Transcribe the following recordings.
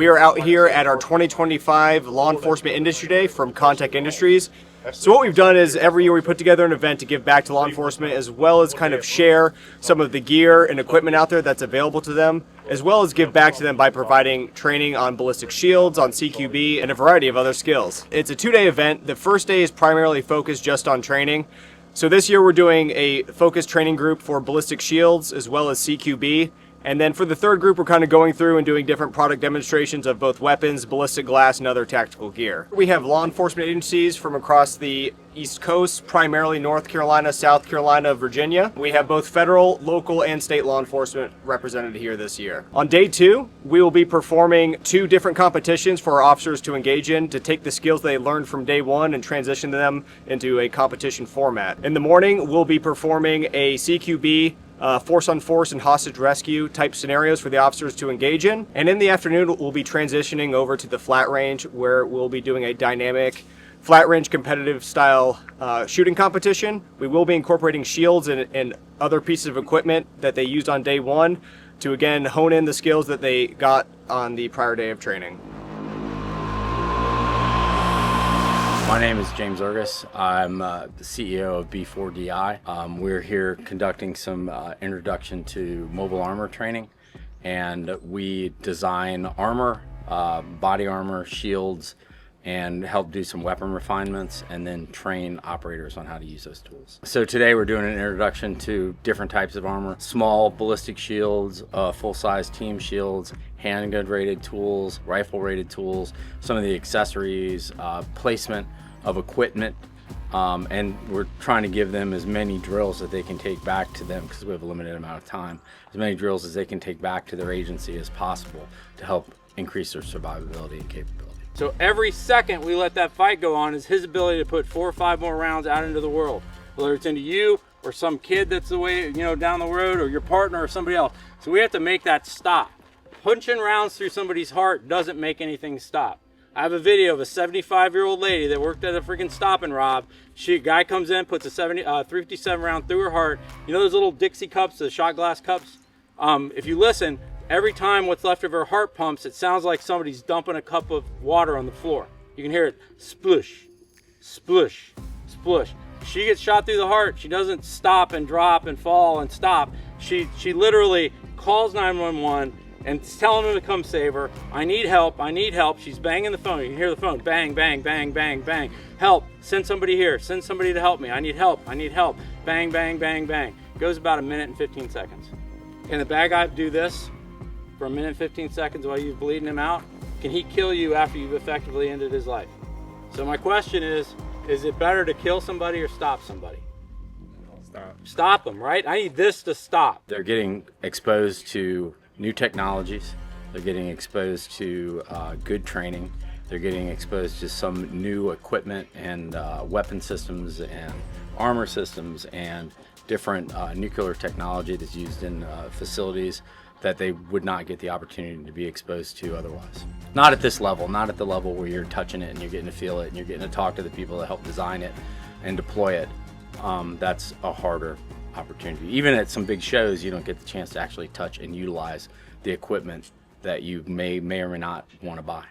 We are out here at our 2025 Law Enforcement Industry Day from Kontek Industries. So what we've done is every year we put together an event to give back to law enforcement, as well as kind of share some of the gear and equipment out there that's available to them, as well as give back to them by providing training on ballistic shields, on CQB, and a variety of other skills. It's a two-day event. The first day is primarily focused just on training. So this year we're doing a focused training group for ballistic shields as well as CQB. And then for the third group, we're kind of going through and doing different product demonstrations of both weapons, ballistic glass, and other tactical gear. We have law enforcement agencies from across the East Coast, primarily North Carolina, South Carolina, Virginia. We have both federal, local, and state law enforcement represented here this year. On day two, we will be performing 2 different competitions for our officers to engage in to take the skills they learned from day one and transition them into a competition format. In the morning, we'll be performing a CQB force on force and hostage rescue type scenarios for the officers to engage in. And in the afternoon, we'll be transitioning over to the flat range, where we'll be doing a dynamic flat range competitive style shooting competition. We will be incorporating shields and other pieces of equipment that they used on day one to again hone in the skills that they got on the prior day of training. My name is James Ergus. I'm the CEO of B4DI. We're here conducting some introduction to mobile armor training, and we design armor, body armor, shields, and help do some weapon refinements, and then train operators on how to use those tools. So today we're doing an introduction to different types of armor: small ballistic shields, full-size team shields, handgun rated tools, rifle rated tools, some of the accessories, placement of equipment, and we're trying to give them as many drills that they can take back to them, because we have a limited amount of time, as many drills as they can take back to their agency as possible to help increase their survivability and capability. So every second we let that fight go on is his ability to put 4 or 5 more rounds out into the world, whether it's into you or some kid that's the way, down the road, or your partner or somebody else. So we have to make that stop. Punching rounds through somebody's heart doesn't make anything stop. I have a video of a 75-year-old lady that worked at a freaking stop and rob. Guy comes in, puts a 357 round through her heart. You know those little Dixie cups, the shot glass cups? If you listen, every time what's left of her heart pumps, it sounds like somebody's dumping a cup of water on the floor. You can hear it splush, splush, splush. She gets shot through the heart. She doesn't stop and drop and fall and stop. She literally calls 911 and telling them to come save her. I need help, I need help. She's banging the phone. You can hear the phone bang, bang, bang, bang, bang. Help, send somebody here, send somebody to help me. I need help, I need help. Bang, bang, bang, bang. Goes about 1 minute and 15 seconds. Can the bad guy do this for 1 minute and 15 seconds while you're bleeding him out? Can he kill you after you've effectively ended his life? So my question is it better to kill somebody or stop somebody? Stop them, right? I need this to stop. They're getting exposed to new technologies. They're getting exposed to good training. They're getting exposed to some new equipment and weapon systems and armor systems and different nuclear technology that's used in facilities that they would not get the opportunity to be exposed to otherwise. Not at this level, not at the level where you're touching it and you're getting to feel it and you're getting to talk to the people that help design it and deploy it. That's a harder opportunity. Even at some big shows, you don't get the chance to actually touch and utilize the equipment that you may or may not want to buy.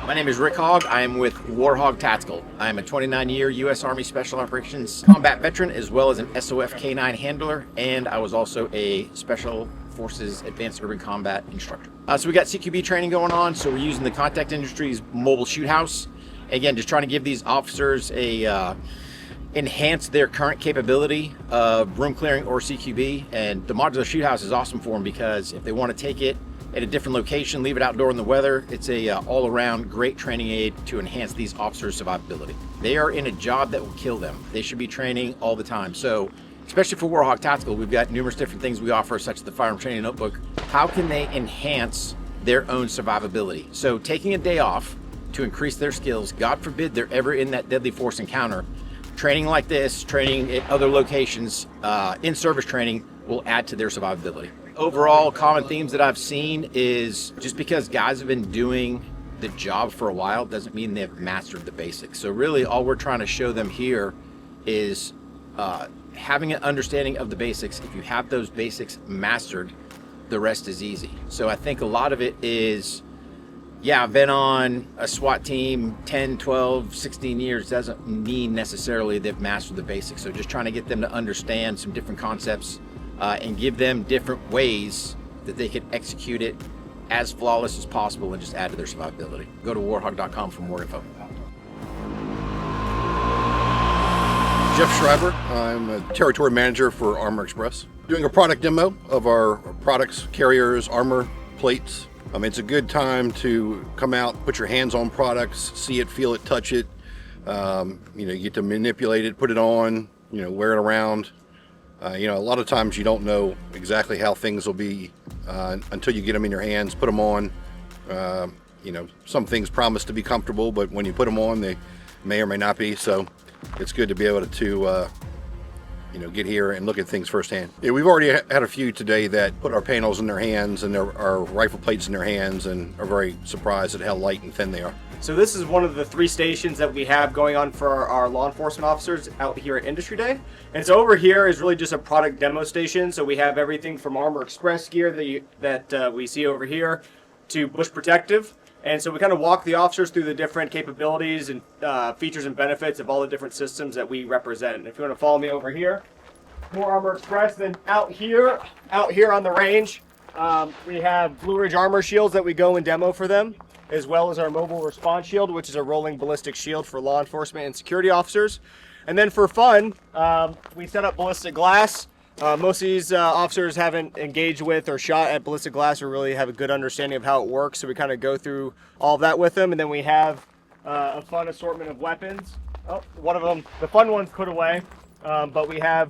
My name is Rick Hogg. I am with Warhog Tactical. I am a 29-year U.S. Army Special Operations combat veteran, as well as an SOF K9 handler, and I was also a Special Forces Advanced Urban Combat instructor. So we got CQB training going on, so we're using the Kontek Industries Mobile Shoot House. Again, just trying to give these officers enhance their current capability of room clearing or CQB. And the modular shoot house is awesome for them, because if they want to take it at a different location, leave it outdoor in the weather, it's a all-around great training aid to enhance these officers' survivability. They are in a job that will kill them. They should be training all the time. So, especially for Warhog Tactical, we've got numerous different things we offer, such as the Firearm Training Notebook. How can they enhance their own survivability? So taking a day off to increase their skills, God forbid they're ever in that deadly force encounter, training like this, training at other locations, in-service training will add to their survivability. Overall, common themes that I've seen is just because guys have been doing the job for a while doesn't mean they've mastered the basics. So really all we're trying to show them here is having an understanding of the basics. If you have those basics mastered, the rest is easy. So I think a lot of it is, yeah, I've been on a SWAT team 10, 12, 16 years doesn't mean necessarily they've mastered the basics. So just trying to get them to understand some different concepts and give them different ways that they can execute it as flawless as possible and just add to their survivability. Go to warhog.com for more info. Jeff Schreiber. I'm a territory manager for Armor Express. Doing a product demo of our products, carriers, armor plates. It's a good time to come out, put your hands on products, see it, feel it, touch it. You get to manipulate it, put it on, wear it around. A lot of times you don't know exactly how things will be until you get them in your hands, put them on. Some things promise to be comfortable, but when you put them on, they may or may not be. So it's good to be able to get here and look at things firsthand. Yeah, we've already had a few today that put our panels in their hands and our rifle plates in their hands and are very surprised at how light and thin they are. So this is one of the 3 stations that we have going on for our law enforcement officers out here at Industry Day. And so over here is really just a product demo station. So we have everything from Armor Express gear that we see over here to Bush Protective. And so we kind of walk the officers through the different capabilities and features and benefits of all the different systems that we represent. And if you want to follow me over here, more Armor Express. Then out here on the range, we have BlueRidge Armor shields that we go and demo for them, as well as our mobile response shield, which is a rolling ballistic shield for law enforcement and security officers. And then for fun, we set up ballistic glass. Most of these officers haven't engaged with or shot at ballistic glass or really have a good understanding of how it works, so we kind of go through all of that with them. And then we have a fun assortment of weapons. Oh, one of them, the fun one's put away, but we have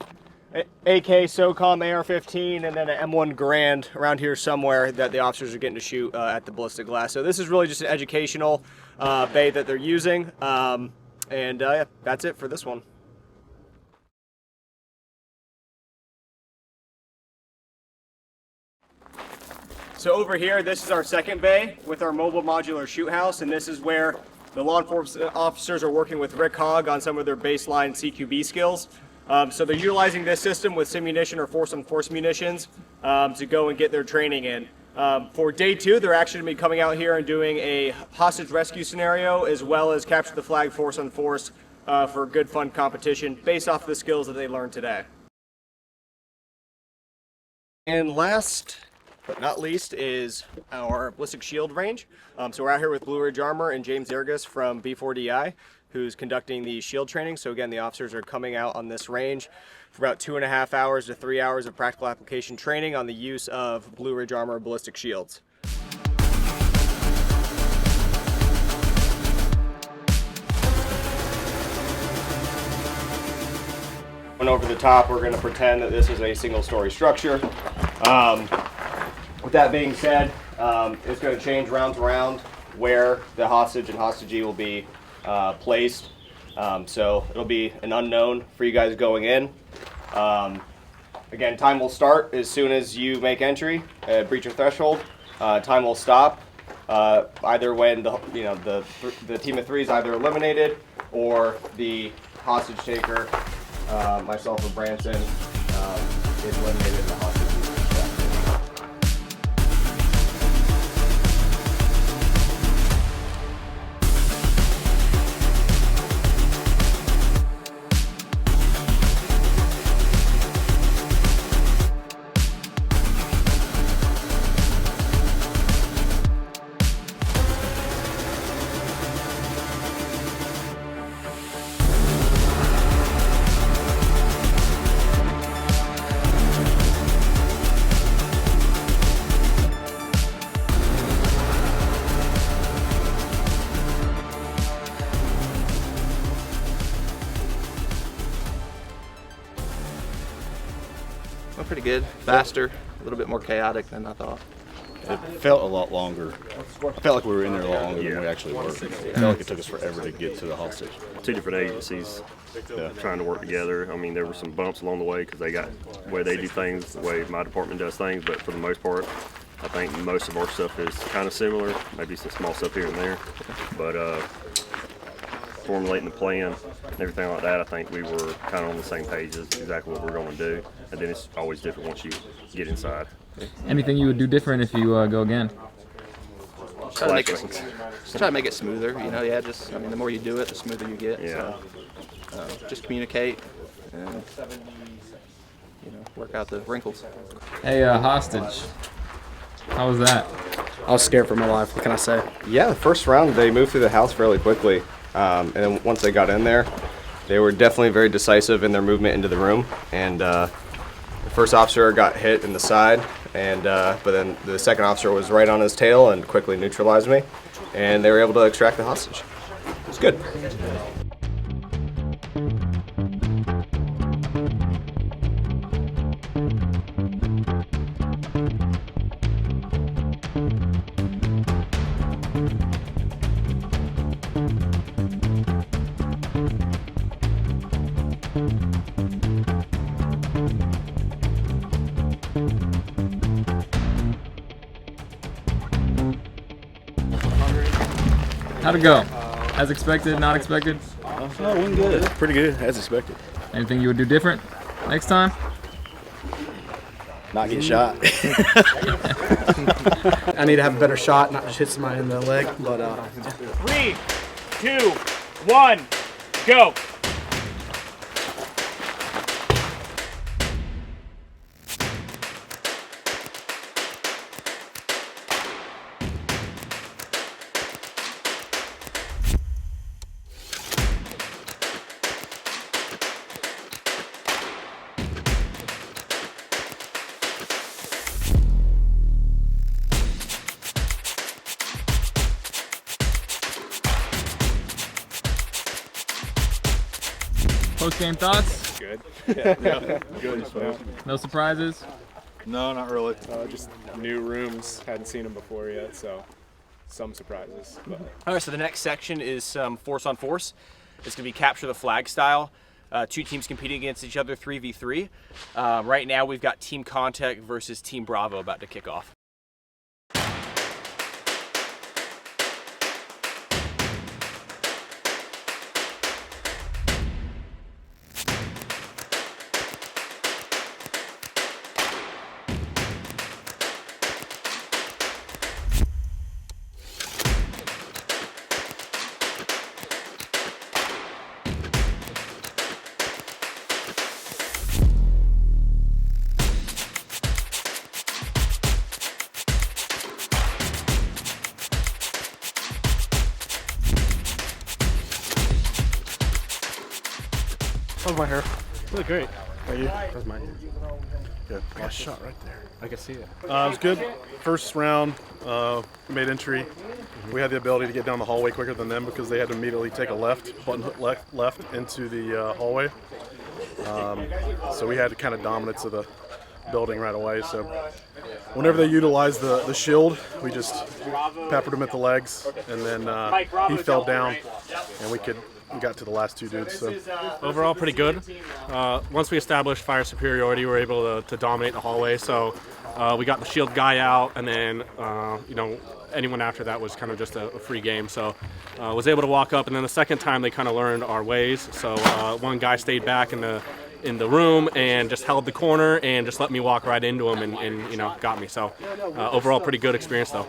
AK, SOCOM, AR-15, and then an M1 Garand around here somewhere that the officers are getting to shoot at the ballistic glass. So this is really just an educational bay that they're using. Yeah, that's it for this one. So over here, this is our second bay with our Mobile Modular Shoot House, and this is where the law enforcement officers are working with Rick Hogg on some of their baseline CQB skills. So they're utilizing this system with simunition or force-on-force munitions to go and get their training in. For day 2, they're actually going to be coming out here and doing a hostage rescue scenario as well as capture the flag force-on-force for good fun competition based off of the skills that they learned today. And last but not least is our ballistic shield range. So we're out here with BlueRidge Armor and James Zergas from B4DI, who's conducting the shield training. So again, the officers are coming out on this range for about 2.5 hours to 3 hours of practical application training on the use of BlueRidge Armor ballistic shields. When over the top, we're going to pretend that this is a single-story structure. With that being said, it's going to change round to round where the hostage and hostagee will be placed. So it'll be an unknown for you guys going in. Again, time will start as soon as you make entry, breach your threshold. Time will stop either when the team of 3 is either eliminated or the hostage taker, myself or Branson, is eliminated in the hostage. Went pretty good, faster, a little bit more chaotic than I thought. It felt a lot longer. I felt like we were in there a lot longer than we actually were. It felt like it took us forever to get to the hostage. 2 different agencies trying to work together. I mean, there were some bumps along the way because they got the way they do things, the way my department does things, but for the most part, I think most of our stuff is kind of similar, maybe some small stuff here and there. But formulating the plan and everything like that, I think we were kind of on the same page as exactly what we're going to do. And then it's always different once you get inside. Anything you would do different if you go again? Try to make it smoother. You know, yeah. Just, I mean, the more you do it, the smoother you get. Yeah. So, just communicate and work out the wrinkles. Hey, hostage. How was that? I was scared for my life. What can I say? Yeah, the first round they moved through the house fairly quickly, and then once they got in there, they were definitely very decisive in their movement into the room. And the first officer got hit in the side, and but then the second officer was right on his tail and quickly neutralized me, and they were able to extract the hostage. It was good. How'd it go? As expected, not expected? Oh, went good. Pretty good, as expected. Anything you would do different next time? Not get shot. I need to have a better shot, not just hit somebody in the leg. But 3, 2, 1, go. Post-game thoughts? Good. Yeah, good. No surprises? No, not really. Just new rooms, hadn't seen them before yet, so some surprises. But. All right, so the next section is force on force. It's going to be capture the flag style. Two teams competing against each other, 3v3. Right now we've got Team Kontek versus Team Bravo about to kick off. How's my hair? Really great. How are you? How's my hair? Good. I got a shot right there. I can see it. It was good. First round, made entry. We had the ability to get down the hallway quicker than them because they had to immediately take a button hook left into the hallway. So we had kind of dominance of the building right away. So whenever they utilized the shield, we just peppered him at the legs, and then he fell down, and we got to the last two dudes. So Overall, pretty good. Once we established fire superiority, we were able to dominate the hallway. So we got the shield guy out, and then anyone after that was kind of just a free game. So was able to walk up, and then the second time they kind of learned our ways. So one guy stayed back in the room and just held the corner and just let me walk right into him and got me. So overall, pretty good experience though.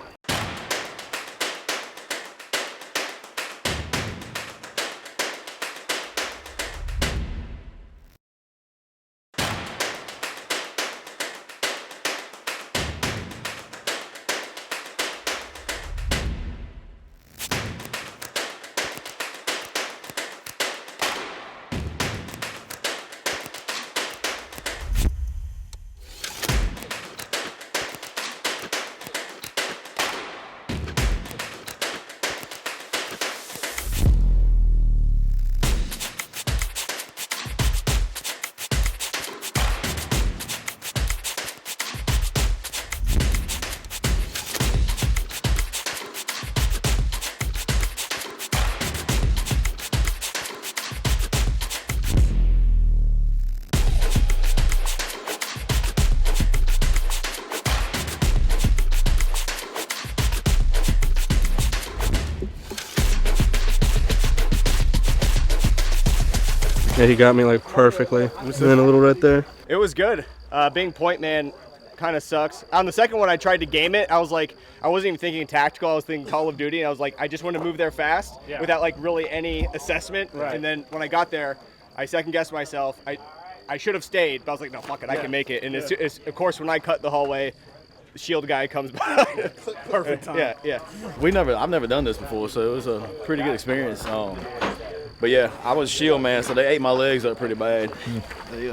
Yeah, he got me like perfectly. And then a little right there. It was good. Being point man kind of sucks. On the second one, I tried to game it. I was like, I wasn't even thinking tactical. I was thinking Call of Duty. And I was like, I just want to move there fast without like really any assessment. Right. And then when I got there, I second guessed myself. I should have stayed, but I was like, no, fuck it, I can make it. And it's, of course, when I cut the hallway, the shield guy comes by. Perfect time. Yeah. I've never done this before, so it was a pretty good experience. But yeah, I was shield man, so they ate my legs up pretty bad. They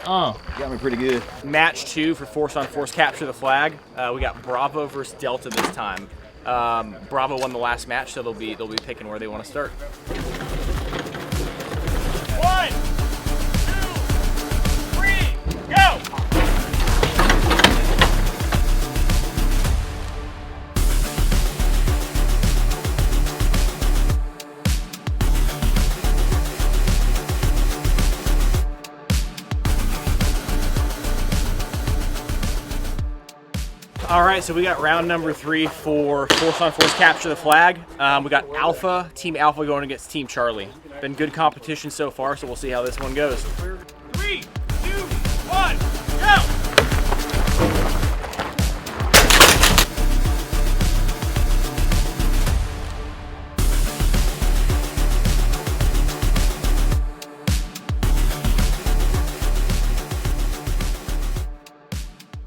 got me pretty good. Match 2 for Force on Force Capture the Flag. We got Bravo versus Delta this time. Bravo won the last match, so they'll be picking where they want to start. 1, 2, 3, go! All right, so we got round number 3 for Force on Force Capture the Flag. We got Alpha, Team Alpha going against Team Charlie. Been good competition so far, so we'll see how this one goes. 3, 2, 1, go!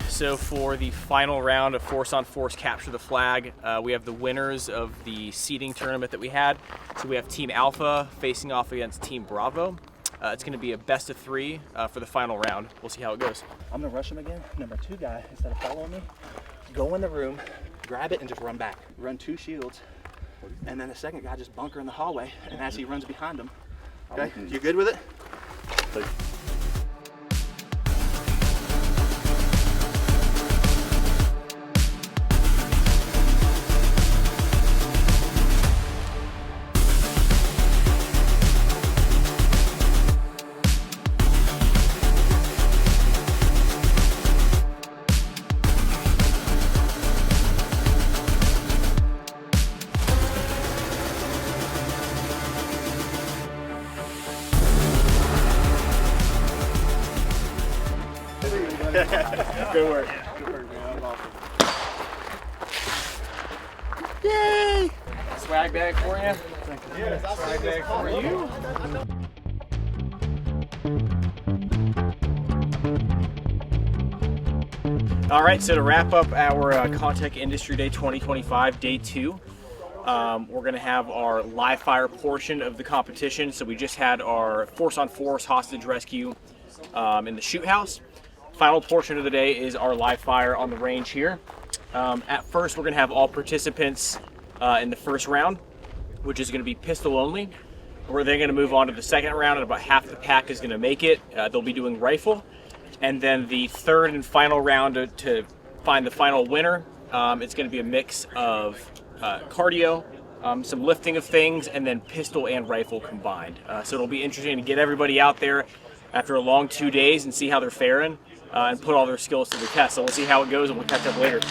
So for the final round of Force on Force Capture the Flag, we have the winners of the seeding tournament that we had. So we have Team Alpha facing off against Team Bravo. It's going to be a best of 3 for the final round. We'll see how it goes. I'm gonna rush him again. Number 2 guy, instead of following me, go in the room, grab it, and just run back. Run 2 shields, and then the second guy just bunker in the hallway. And as he runs behind him, okay, you good with it? Good work. Man. Awesome. Yay! Swag bag for you. Yeah, swag bag for you. All right, so to wrap up our Kontek Industry Day 2025, Day 2, we're going to have our live fire portion of the competition. So we just had our Force on Force hostage rescue in the shoot house. Final portion of the day is our live fire on the range here. At first, we're going to have all participants in the first round, which is going to be pistol only. We're then going to move on to the second round, and about half the pack is going to make it. They'll be doing rifle. And then the third and final round to find the final winner, it's going to be a mix of cardio, some lifting of things, and then pistol and rifle combined. So it'll be interesting to get everybody out there after a long 2 days and see how they're faring and put all their skills to the test. So we'll see how it goes, and we'll catch up later.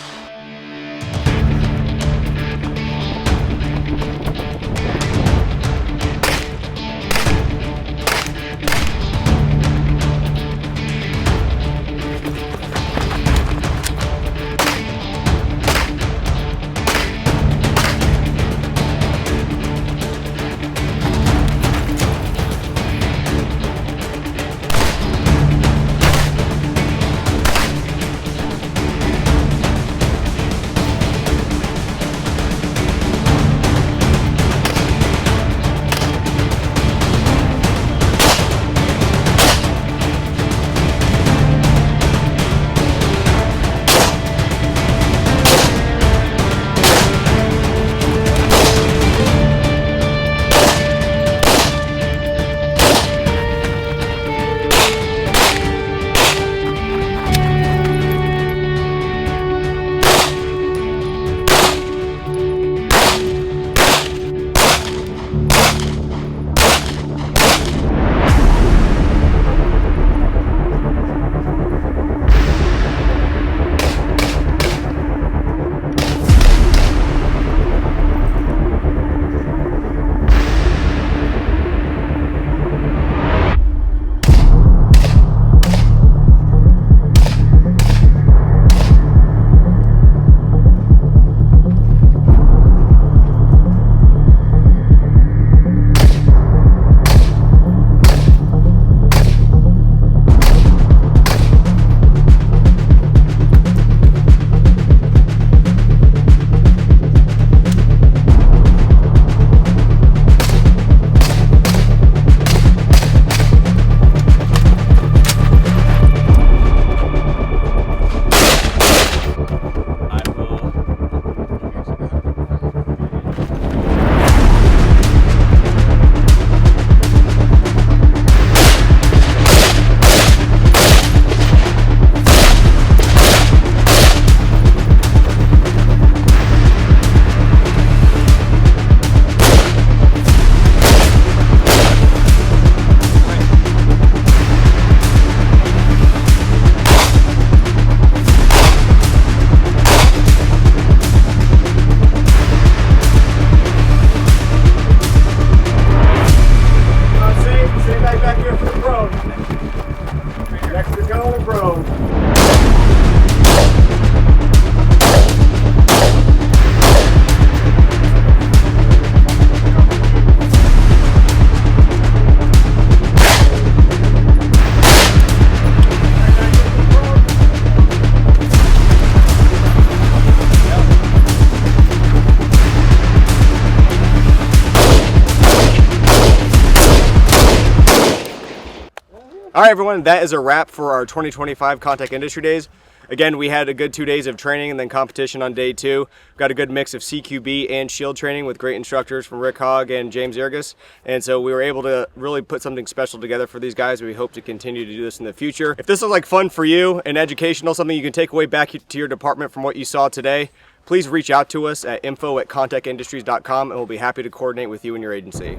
All right, everyone, that is a wrap for our 2025 Kontek Industry Days. Again, we had a good 2 days of training and then competition on day 2. We've got a good mix of CQB and shield training with great instructors from Rick Hogg and James Irgus. And so we were able to really put something special together for these guys. We hope to continue to do this in the future. If this was like fun for you and educational, something you can take away back to your department from what you saw today, please reach out to us at info@kontekindustries.com and we'll be happy to coordinate with you and your agency.